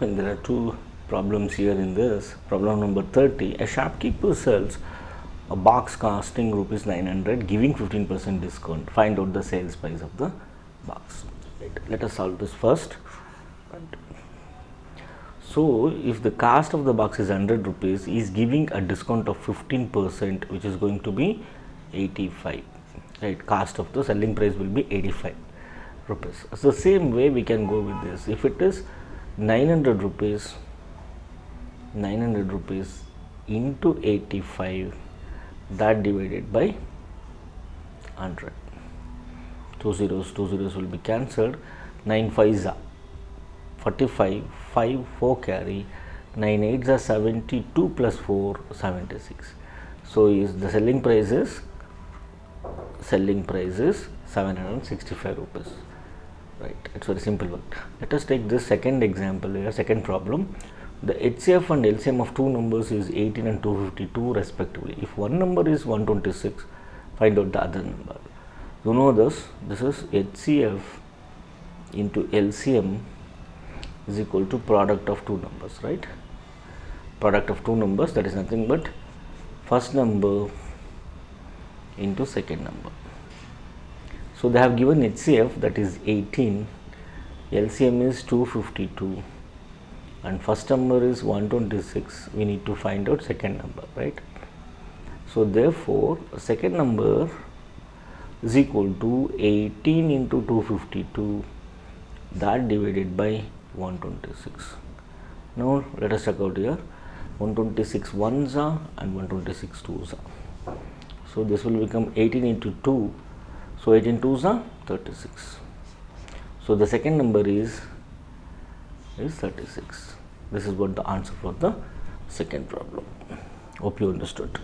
And there are two problems here in this. Problem number 30. A shopkeeper sells a box costing rupees 900, giving 15% discount. Find out the sales price of the box. Right. Let us solve this first. So, if the cost of the box is 100 rupees, he is giving a discount of 15%, which is going to be 85. Right, cost of the selling price will be 85 rupees. So, same way we can go with this. If it is 900 rupees into 85, that divided by 100. Two zeros will be cancelled. 9 5s are 45, 5 4 carry, 9 8s are 72 plus 4 76. So, is the selling price is 765 rupees. Right, it's very simple one. Let us take this second example here, second problem. The HCF and LCM of two numbers is 18 and 252 respectively. If one number is 126, find out the other number. You know this is HCF into LCM is equal to product of two numbers, right? Product of two numbers, that is nothing but first number into second number. So, they have given HCF, that is 18, LCM is 252 and first number is 126. We need to find out second number, right? So, therefore, second number is equal to 18 into 252, that divided by 126. Now, let us check out here. 126 ones are and 126 twos are. So, this will become 18 into 2. So, 18 twos are 36. So, the second number is 36. This is what the answer for the second problem. Hope you understood.